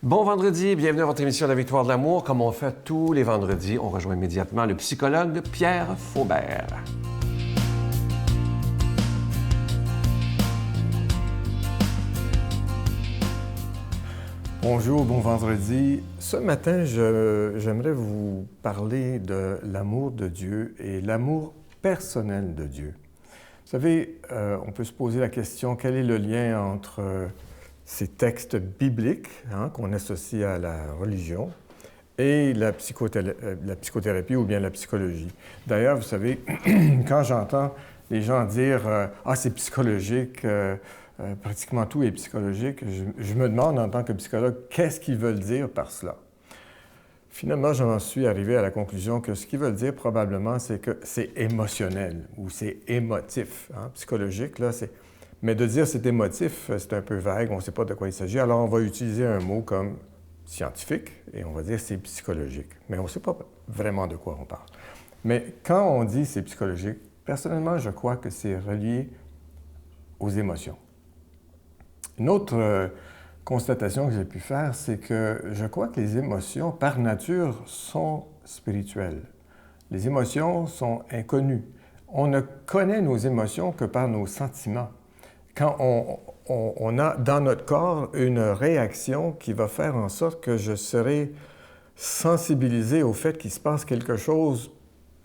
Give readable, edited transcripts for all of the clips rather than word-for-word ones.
Bon vendredi, bienvenue à votre émission La Victoire de l'amour. Comme on fait tous les vendredis, on rejoint immédiatement le psychologue Pierre Faubert. Bonjour, bon vendredi. Ce matin, j'aimerais vous parler de l'amour de Dieu et l'amour personnel de Dieu. Vous savez, on peut se poser la question, quel est le lien entre ces textes bibliques qu'on associe à la religion et la psychothérapie ou bien la psychologie? D'ailleurs, vous savez, quand j'entends les gens dire « Ah, c'est psychologique », pratiquement tout est psychologique. Je me demande en tant que psychologue, qu'est-ce qu'ils veulent dire par cela? Finalement, j'en suis arrivé à la conclusion que ce qu'ils veulent dire probablement, c'est que c'est émotionnel ou c'est émotif. Psychologique, là, c'est... Mais de dire c'est émotif, c'est un peu vague, on ne sait pas de quoi il s'agit. Alors, on va utiliser un mot comme scientifique et on va dire c'est psychologique. Mais on ne sait pas vraiment de quoi on parle. Mais quand on dit c'est psychologique, personnellement, je crois que c'est relié aux émotions. Une autre constatation que j'ai pu faire, c'est que je crois que les émotions, par nature, sont spirituelles. Les émotions sont inconnues. On ne connaît nos émotions que par nos sentiments. Quand on a dans notre corps une réaction qui va faire en sorte que je serai sensibilisé au fait qu'il se passe quelque chose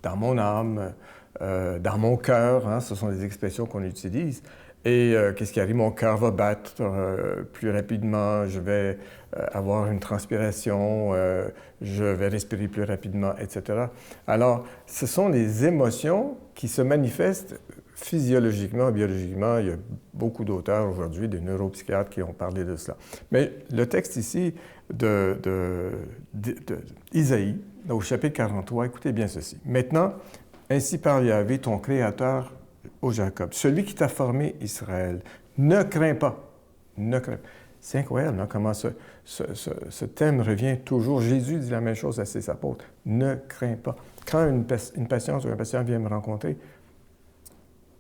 dans mon âme, dans mon cœur, ce sont des expressions qu'on utilise. Et qu'est-ce qui arrive? Mon cœur va battre plus rapidement, je vais avoir une transpiration, je vais respirer plus rapidement, etc. Alors, ce sont les émotions qui se manifestent physiologiquement, biologiquement. Il y a beaucoup d'auteurs aujourd'hui, des neuropsychiatres qui ont parlé de cela. Mais le texte ici d'Isaïe, au chapitre 43, écoutez bien ceci. « Maintenant, ainsi parle Yahvé, ton Créateur, ô Jacob, celui qui t'a formé, Israël, ne crains pas, ne crains pas. » C'est incroyable comment ce thème revient toujours. Jésus dit la même chose à ses apôtres. Ne crains pas. Quand une patiente ou un patient vient me rencontrer,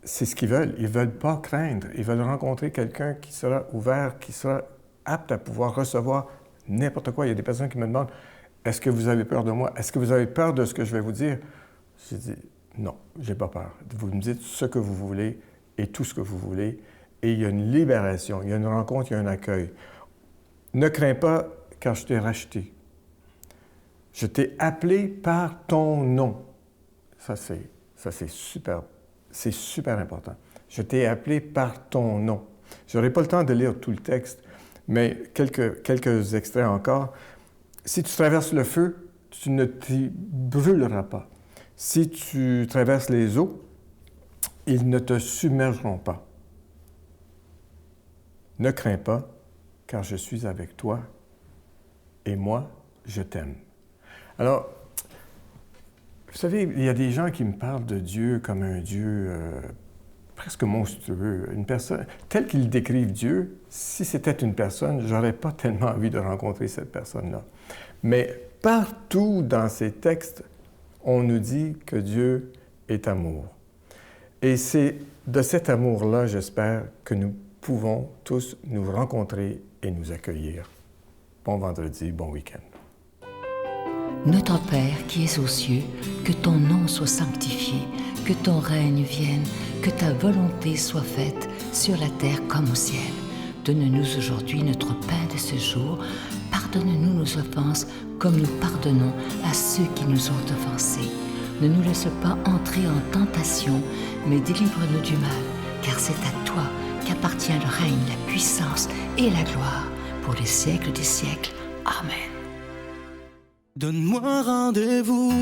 c'est ce qu'ils veulent. Ils ne veulent pas craindre. Ils veulent rencontrer quelqu'un qui sera ouvert, qui sera apte à pouvoir recevoir n'importe quoi. Il y a des personnes qui me demandent, est-ce que vous avez peur de moi? Est-ce que vous avez peur de ce que je vais vous dire? Je dis, non, je n'ai pas peur. Vous me dites ce que vous voulez et tout ce que vous voulez. Et il y a une libération, il y a une rencontre, il y a un accueil. Ne crains pas, car je t'ai racheté. Je t'ai appelé par ton nom. Ça, c'est super. C'est super important. Je t'ai appelé par ton nom. Je n'aurai pas le temps de lire tout le texte, mais quelques extraits encore. Si tu traverses le feu, tu ne t'y brûleras pas. Si tu traverses les eaux, ils ne te submergeront pas. Ne crains pas, car je suis avec toi, et moi, je t'aime. Alors, vous savez, il y a des gens qui me parlent de Dieu comme un Dieu presque monstrueux. Une personne, telle qu'ils décrivent Dieu, si c'était une personne, j'aurais pas tellement envie de rencontrer cette personne-là. Mais partout dans ces textes, on nous dit que Dieu est amour. Et c'est de cet amour-là, j'espère, que nous pouvons tous nous rencontrer et nous accueillir. Bon vendredi, bon week-end. Notre Père qui es aux cieux, que ton nom soit sanctifié, que ton règne vienne, que ta volonté soit faite sur la terre comme au ciel. Donne-nous aujourd'hui notre pain de ce jour. Pardonne-nous nos offenses comme nous pardonnons à ceux qui nous ont offensés. Ne nous laisse pas entrer en tentation, mais délivre-nous du mal, car c'est à toi qu'appartient le règne, la puissance et la gloire pour les siècles des siècles. Amen. Donne-moi rendez-vous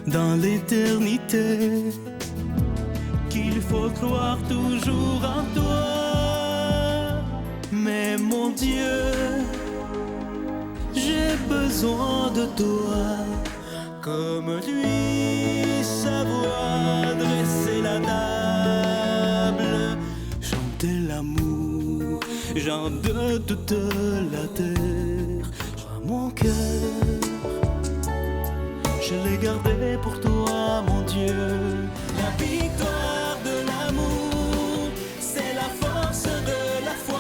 dans l'éternité, qu'il faut croire toujours en toi. Mais mon Dieu, j'ai besoin de toi, comme lui savoir dresser la table, chanter l'amour, gens de toute la terre. Joins mon cœur, je l'ai gardé pour toi, mon Dieu. La victoire de l'amour, c'est la force de la foi.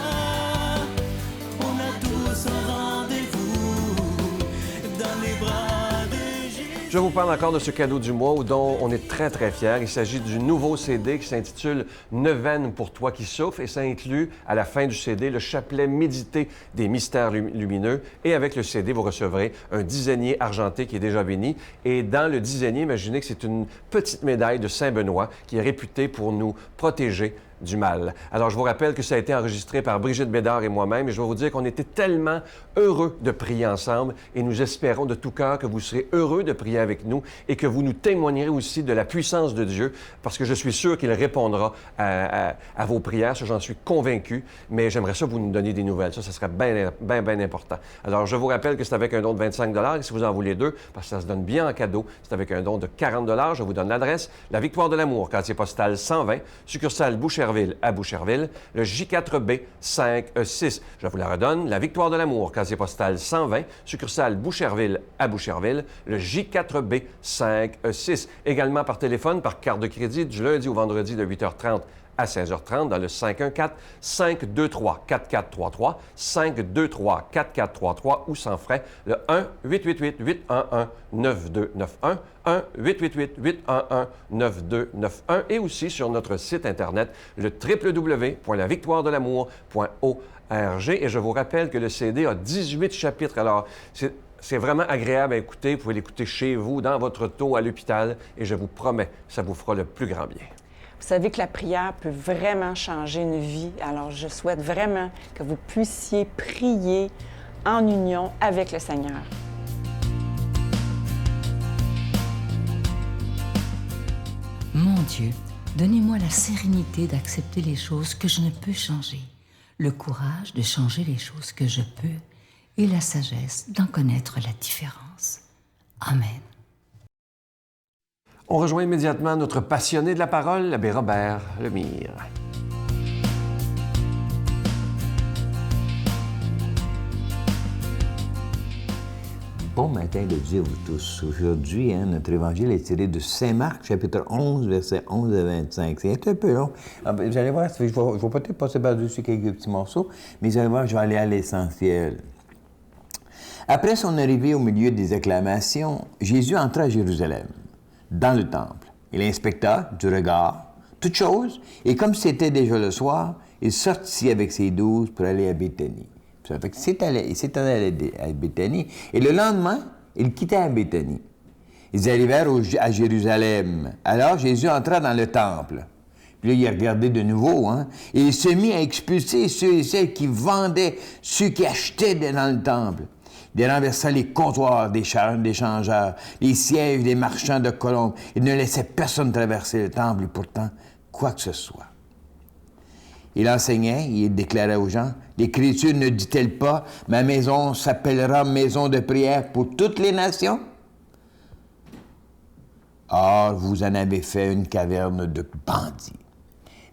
Je vous parle encore de ce cadeau du mois dont on est très, très fiers. Il s'agit du nouveau CD qui s'intitule « Neuvaine pour toi qui souffre » et ça inclut, à la fin du CD, le chapelet médité des mystères lumineux. Et avec le CD, vous recevrez un dizainier argenté qui est déjà béni. Et dans le dizainier, imaginez que c'est une petite médaille de Saint-Benoît qui est réputée pour nous protéger du mal. Alors, je vous rappelle que ça a été enregistré par Brigitte Bédard et moi-même et je vais vous dire qu'on était tellement heureux de prier ensemble et nous espérons de tout cœur que vous serez heureux de prier avec nous et que vous nous témoignerez aussi de la puissance de Dieu parce que je suis sûr qu'il répondra à vos prières, ça j'en suis convaincu, mais j'aimerais ça vous nous donner des nouvelles. Ça serait bien important. Alors, je vous rappelle que c'est avec un don de 25 $ et si vous en voulez deux, parce que ça se donne bien en cadeau, c'est avec un don de 40 $. Je vous donne l'adresse, la Victoire de l'amour, quartier postal 120, succursale Boucherville à Boucherville, le J4B 5E6. Je vous la redonne, la Victoire de l'amour, casier postal 120, succursale Boucherville à Boucherville, le J4B 5E6. Également par téléphone, par carte de crédit, du lundi au vendredi de 8h30 à 16h30 dans le 514-523-4433, 523-4433 ou sans frais, le 1-888-811-9291, 1-888-811-9291 et aussi sur notre site Internet, le www.lavictoiredelamour.org. Et je vous rappelle que le CD a 18 chapitres. Alors, c'est vraiment agréable à écouter. Vous pouvez l'écouter chez vous, dans votre auto, à l'hôpital, et je vous promets, ça vous fera le plus grand bien. Vous savez que la prière peut vraiment changer une vie. Alors, je souhaite vraiment que vous puissiez prier en union avec le Seigneur. Mon Dieu, donnez-moi la sérénité d'accepter les choses que je ne peux changer, le courage de changer les choses que je peux et la sagesse d'en connaître la différence. Amen. On rejoint immédiatement notre passionné de la parole, l'abbé Robert Lemire. Bon matin de Dieu à vous tous. Aujourd'hui, notre évangile est tiré de Saint Marc, chapitre 11, versets 11 à 25. C'est un peu long. Vous allez voir, je vais peut-être passer par-dessus quelques petits morceaux, mais vous allez voir, je vais aller à l'essentiel. Après son arrivée au milieu des acclamations, Jésus entra à Jérusalem, dans le temple. Il inspecta du regard toutes choses, et comme c'était déjà le soir, il sortit avec ses 12 pour aller à Béthanie. Ça fait qu'il s'est allé à Béthanie, et le lendemain, il quittait Béthanie. Ils arrivèrent à Jérusalem. Alors Jésus entra dans le temple. Puis là, il a regardé de nouveau, et il se mit à expulser ceux et celles qui vendaient, ceux qui achetaient dans le temple. Il renversa les comptoirs des changeurs, les sièges des marchands de colombes. Il ne laissait personne traverser le temple, et pourtant, quoi que ce soit. Il enseignait, il déclarait aux gens, « L'Écriture ne dit-elle pas, « Ma maison s'appellera maison de prière pour toutes les nations? » Or, vous en avez fait une caverne de bandits.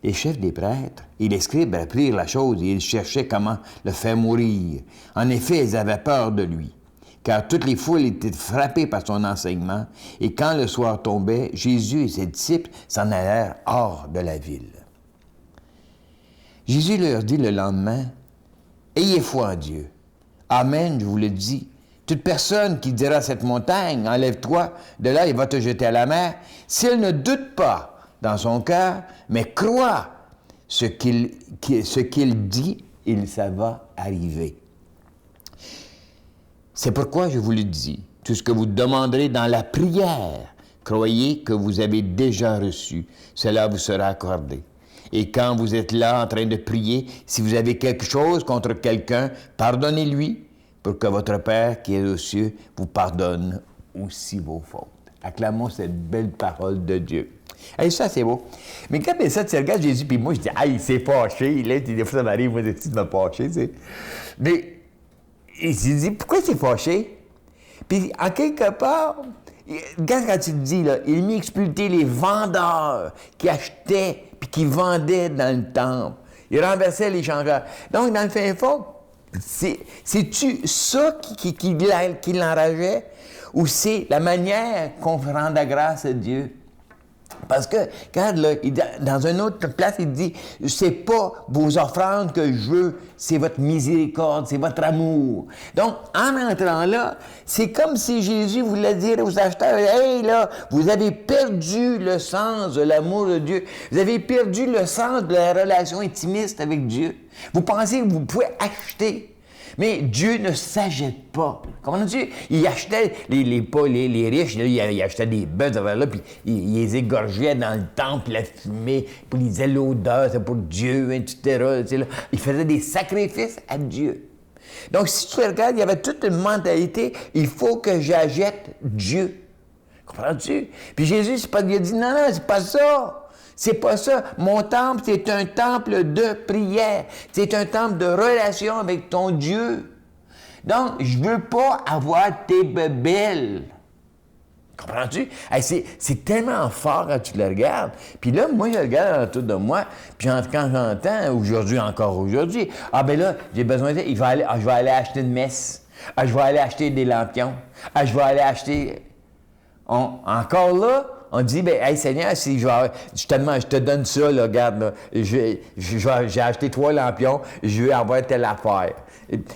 Les chefs des prêtres et les scribes apprirent la chose et ils cherchaient comment le faire mourir. En effet, ils avaient peur de lui, car toutes les foules étaient frappées par son enseignement, et quand le soir tombait, Jésus et ses disciples s'en allèrent hors de la ville. Jésus leur dit le lendemain, « Ayez foi en Dieu. Amen, je vous le dis. Toute personne qui dira à cette montagne, « Enlève-toi de là et va te jeter à la mer », s'il ne doute pas dans son cœur, mais croit ce qu'il dit, ça va arriver. C'est pourquoi je vous le dis, tout ce que vous demanderez dans la prière, croyez que vous avez déjà reçu, cela vous sera accordé. Et quand vous êtes là en train de prier, si vous avez quelque chose contre quelqu'un, pardonnez-lui, pour que votre Père qui est aux cieux vous pardonne aussi vos fautes. Acclamons cette belle parole de Dieu. Hey, ça, c'est beau. Mais quand ça, tu regardes Jésus, puis moi, je dis, « Ah, il s'est fâché. » Là, des fois, ça m'arrive, moi, de me fâcher, tu sais. Mais, il s'est dit, pourquoi il s'est fâché? Puis, en quelque part, regarde quand tu te dis, là, il mit expulser les vendeurs qui achetaient puis qui vendaient dans le temple. Il renversait les changeurs. Donc, dans le fin fond, c'est-tu ça qui l'enrageait? Ou c'est la manière qu'on rend la grâce à Dieu? Parce que, regarde, là, dans une autre place, il dit, c'est pas vos offrandes que je veux, c'est votre miséricorde, c'est votre amour. Donc, en entrant là, c'est comme si Jésus voulait dire aux acheteurs, hey, là, vous avez perdu le sens de l'amour de Dieu. Vous avez perdu le sens de la relation intimiste avec Dieu. Vous pensez que vous pouvez acheter. Mais Dieu ne s'achète pas. Comprends-tu? Il achetait les riches, là, il achetait des bœufs, là, puis il les égorgeait dans le temple, la fumée, puis il disait l'odeur, c'est pour Dieu, etc. Là. Il faisait des sacrifices à Dieu. Donc, si tu regardes, il y avait toute une mentalité, il faut que j'achète Dieu. Comprends-tu? Puis Jésus, il a dit, non, c'est pas ça. C'est pas ça. Mon temple, c'est un temple de prière. C'est un temple de relation avec ton Dieu. Donc, je veux pas avoir tes bébelles. Comprends-tu? Hey, c'est tellement fort quand tu le regardes. Puis là, moi, je regarde autour de moi, puis quand j'entends, encore aujourd'hui, ah ben là, j'ai besoin de... je vais aller acheter une messe. Ah, je vais aller acheter des lampions. Ah, je vais aller acheter... Encore là, on dit, ben, hey Seigneur, si je te donne ça, là, regarde, là, j'ai acheté 3 lampions, je veux avoir telle affaire.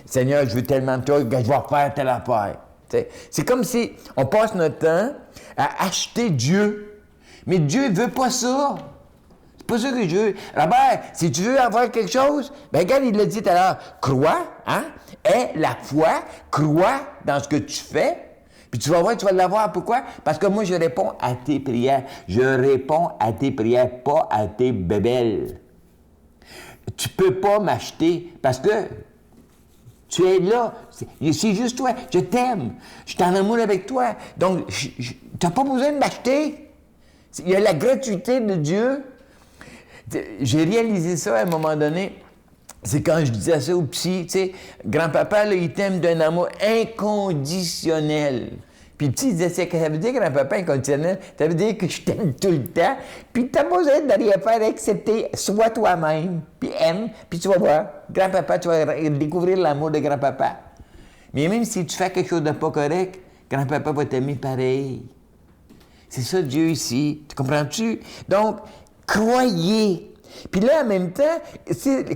Seigneur, je veux tellement de toi que je vais faire telle affaire. T'sais, c'est comme si on passe notre temps à acheter Dieu. Mais Dieu ne veut pas ça. C'est pas ça que je veux. Robert, si tu veux avoir quelque chose, ben regarde, il l'a dit tout à l'heure, crois, hein? Aie la foi, crois dans ce que tu fais. Puis tu vas voir, tu vas l'avoir. Pourquoi? Parce que moi, je réponds à tes prières. Je réponds à tes prières, pas à tes bébelles. Tu peux pas m'acheter parce que tu es là. C'est juste toi. Je t'aime. Je suis en amour avec toi. Donc, tu n'as pas besoin de m'acheter. Il y a la gratuité de Dieu. J'ai réalisé ça à un moment donné. C'est quand je disais ça au psy, tu sais, grand-papa, là, il t'aime d'un amour inconditionnel. Puis le petit, il disait, c'est que ça veut dire grand-papa inconditionnel? Ça veut dire que je t'aime tout le temps, puis t'as pas besoin de rien faire excepté sois toi-même, puis aime, puis tu vas voir, grand-papa, tu vas découvrir l'amour de grand-papa. Mais même si tu fais quelque chose de pas correct, grand-papa va t'aimer pareil. C'est ça Dieu ici, tu comprends-tu? Donc, croyez. Puis là, en même temps,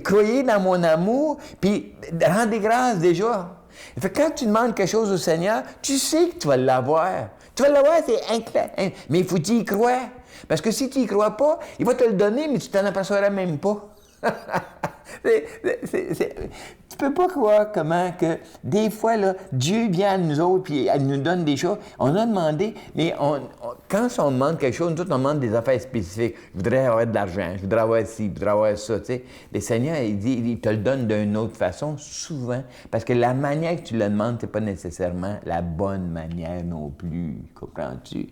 croyez dans mon amour, puis rendez grâce déjà. Fait que quand tu demandes quelque chose au Seigneur, tu sais que tu vas l'avoir. Tu vas l'avoir, c'est incroyable. Mais il faut que tu y crois. Parce que si tu y crois pas, il va te le donner, mais tu t'en apercevras même pas. Tu peux pas croire comment que des fois, là, Dieu vient à nous autres puis il nous donne des choses. On a demandé, mais quand on demande quelque chose, nous autres, on demande des affaires spécifiques. Je voudrais avoir de l'argent, je voudrais avoir ci, je voudrais avoir ça, tu sais. Le Seigneur, il te le donne d'une autre façon, souvent, parce que la manière que tu le demandes, c'est pas nécessairement la bonne manière non plus, comprends-tu?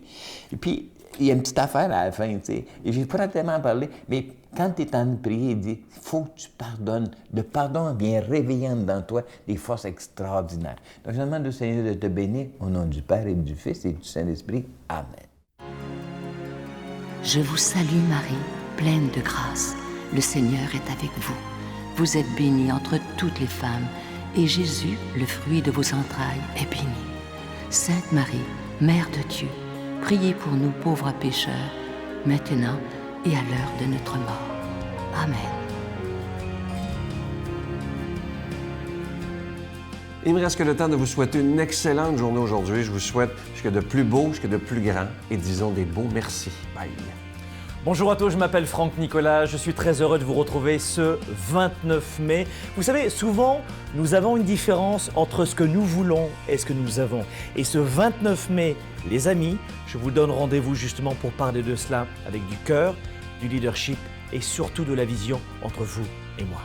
Et puis, il y a une petite affaire à la fin, tu sais. Et j'ai pas tellement parlé, mais quand tu es en train de prier, il dit, il faut que tu pardonnes. Le pardon vient réveillant dans toi des forces extraordinaires. Donc, je demande au Seigneur de te bénir au nom du Père et du Fils et du Saint-Esprit. Amen. Je vous salue Marie, pleine de grâce. Le Seigneur est avec vous. Vous êtes bénie entre toutes les femmes, et Jésus, le fruit de vos entrailles, est béni. Sainte Marie, Mère de Dieu, priez pour nous pauvres pécheurs, maintenant et à l'heure de notre mort. Amen. Il me reste que le temps de vous souhaiter une excellente journée aujourd'hui. Je vous souhaite ce qu'il y a de plus beau, ce qu'il y a de plus grand, et disons des beaux merci. Bye. Bonjour à tous, je m'appelle Franck Nicolas, je suis très heureux de vous retrouver ce 29 mai. Vous savez, souvent, nous avons une différence entre ce que nous voulons et ce que nous avons. Et ce 29 mai, les amis, je vous donne rendez-vous justement pour parler de cela avec du cœur, du leadership et surtout de la vision entre vous et moi.